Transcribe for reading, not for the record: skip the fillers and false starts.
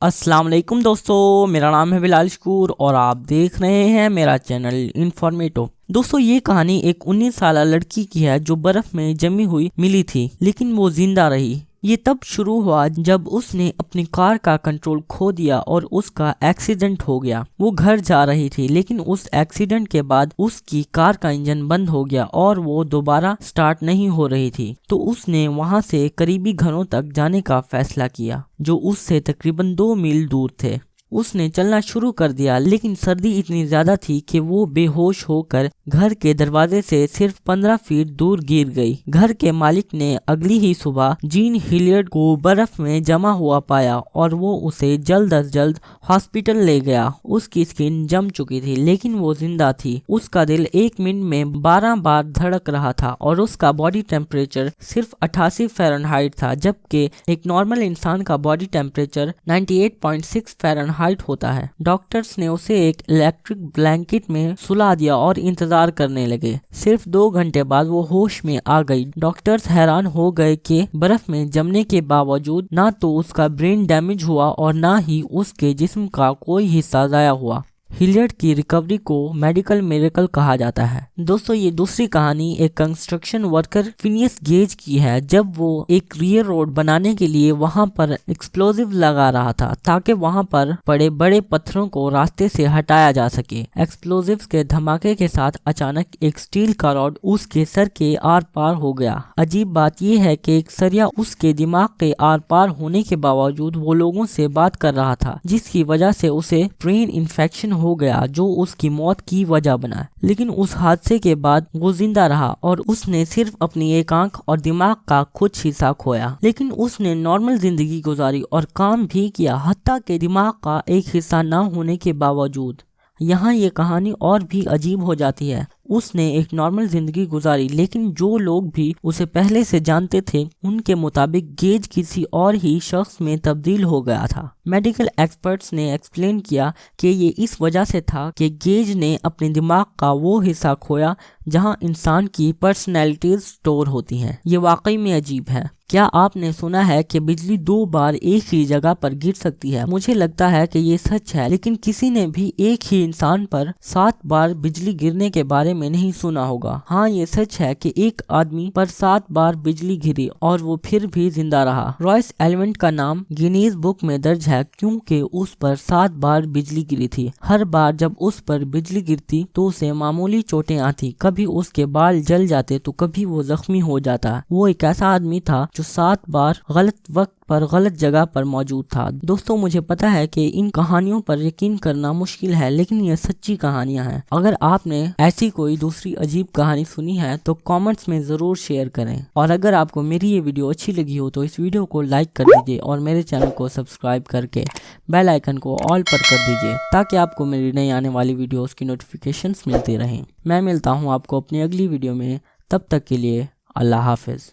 السلام علیکم دوستو، میرا نام ہے بلال شکور اور آپ دیکھ رہے ہیں میرا چینل انفارمیٹو۔ دوستو یہ کہانی ایک 19 سالہ لڑکی کی ہے جو برف میں جمی ہوئی ملی تھی لیکن وہ زندہ رہی۔ یہ تب شروع ہوا جب اس نے اپنی کار کا کنٹرول کھو دیا اور اس کا ایکسیڈنٹ ہو گیا۔ وہ گھر جا رہی تھی لیکن اس ایکسیڈنٹ کے بعد اس کی کار کا انجن بند ہو گیا اور وہ دوبارہ سٹارٹ نہیں ہو رہی تھی، تو اس نے وہاں سے قریبی گھروں تک جانے کا فیصلہ کیا جو اس سے تقریباً 2 میل دور تھے۔ اس نے چلنا شروع کر دیا لیکن سردی اتنی زیادہ تھی کہ وہ بے ہوش ہو کر گھر کے دروازے سے صرف 15 فیٹ دور گر گئی۔ گھر کے مالک نے اگلی ہی صبح جین ہلیارڈ کو برف میں جمع ہوا پایا اور وہ اسے جلد از جلد ہاسپٹل لے گیا۔ اس کی سکن جم چکی تھی لیکن وہ زندہ تھی۔ اس کا دل 1 منٹ میں 12 بار دھڑک رہا تھا اور اس کا باڈی ٹیمپریچر صرف 88 فahrenheit تھا، جبکہ ایک نارمل انسان کا باڈی ٹیمپریچر 98.6 فahrenheit ہوتا ہے۔ ڈاکٹرز نے اسے ایک الیکٹرک بلینکٹ میں سلا دیا اور انتظار کرنے لگے۔ صرف 2 گھنٹے بعد وہ ہوش میں آ گئی۔ ڈاکٹرز حیران ہو گئے کہ برف میں جمنے کے باوجود نہ تو اس کا برین ڈیمیج ہوا اور نہ ہی اس کے جسم کا کوئی حصہ ضائع ہوا۔ ہلیارڈ کی ریکوری کو میڈیکل میریکل کہا جاتا ہے۔ دوستو یہ دوسری کہانی ایک کنسٹرکشن ورکر فینیس گیج کی ہے جب وہ ایک ریئر روڈ بنانے کے لیے وہاں پر ایکسپلوزیو لگا رہا تھا تاکہ وہاں پر پڑے بڑے پتھروں کو راستے سے ہٹایا جا سکے۔ ایکسپلوزیوز کے دھماکے کے ساتھ اچانک ایک سٹیل کا راڈ اس کے سر کے آر پار ہو گیا۔ عجیب بات یہ ہے کہ ایک سریا اس کے دماغ کے آر پار ہونے کے باوجود وہ لوگوں سے بات کر رہا تھا، جس کی وجہ سے اسے برین انفیکشن ہو گیا جو اس کی موت کی وجہ بنا۔ لیکن اس حادثے کے بعد وہ زندہ رہا اور اس نے صرف اپنی ایک آنکھ اور دماغ کا کچھ حصہ کھویا، لیکن اس نے نارمل زندگی گزاری اور کام بھی کیا، حتیٰ کہ دماغ کا ایک حصہ نہ ہونے کے باوجود۔ یہاں یہ کہانی اور بھی عجیب ہو جاتی ہے۔ اس نے ایک نارمل زندگی گزاری لیکن جو لوگ بھی اسے پہلے سے جانتے تھے ان کے مطابق گیج کسی اور ہی شخص میں تبدیل ہو گیا تھا۔ میڈیکل ایکسپرٹس نے ایکسپلین کیا کہ یہ اس وجہ سے تھا کہ گیج نے اپنے دماغ کا وہ حصہ کھویا جہاں انسان کی پرسنالٹیز سٹور ہوتی ہیں۔ یہ واقعی میں عجیب ہے۔ کیا آپ نے سنا ہے کہ بجلی 2 بار ایک ہی جگہ پر گر سکتی ہے؟ مجھے لگتا ہے کہ یہ سچ ہے، لیکن کسی نے بھی ایک ہی انسان پر 7 بار بجلی گرنے کے بارے میں نہیں سنا ہوگا۔ ہاں یہ سچ ہے کہ ایک آدمی پر 7 بار بجلی گری اور وہ پھر بھی زندہ رہا۔ رائس ایلیونٹ کا نام گینیز بک میں درج ہے کیونکہ اس پر 7 بار بجلی گری تھی۔ ہر بار جب اس پر بجلی گرتی تو اسے معمولی چوٹیں آتی، کبھی اس کے بال جل جاتے تو کبھی وہ زخمی ہو جاتا۔ وہ ایک ایسا آدمی تھا جو 7 بار غلط وقت پر غلط جگہ پر موجود تھا۔ دوستو مجھے پتا ہے کہ ان کہانیوں پر یقین کرنا مشکل ہے، لیکن یہ سچی کہانیاں ہیں۔ اگر آپ نے ایسی کوئی دوسری عجیب کہانی سنی ہے تو کامنٹس میں ضرور شیئر کریں، اور اگر آپ کو میری یہ ویڈیو اچھی لگی ہو تو اس ویڈیو کو لائک کر دیجیے اور میرے چینل کو سبسکرائب کر کے بیل آئیکن کو آل پر کر دیجیے تاکہ آپ کو میری نئی آنے والی ویڈیوز کی نوٹیفیکیشنز ملتی رہیں۔ میں ملتا ہوں آپ کو اپنی اگلی ویڈیو میں، تب تک کے لیے اللہ حافظ۔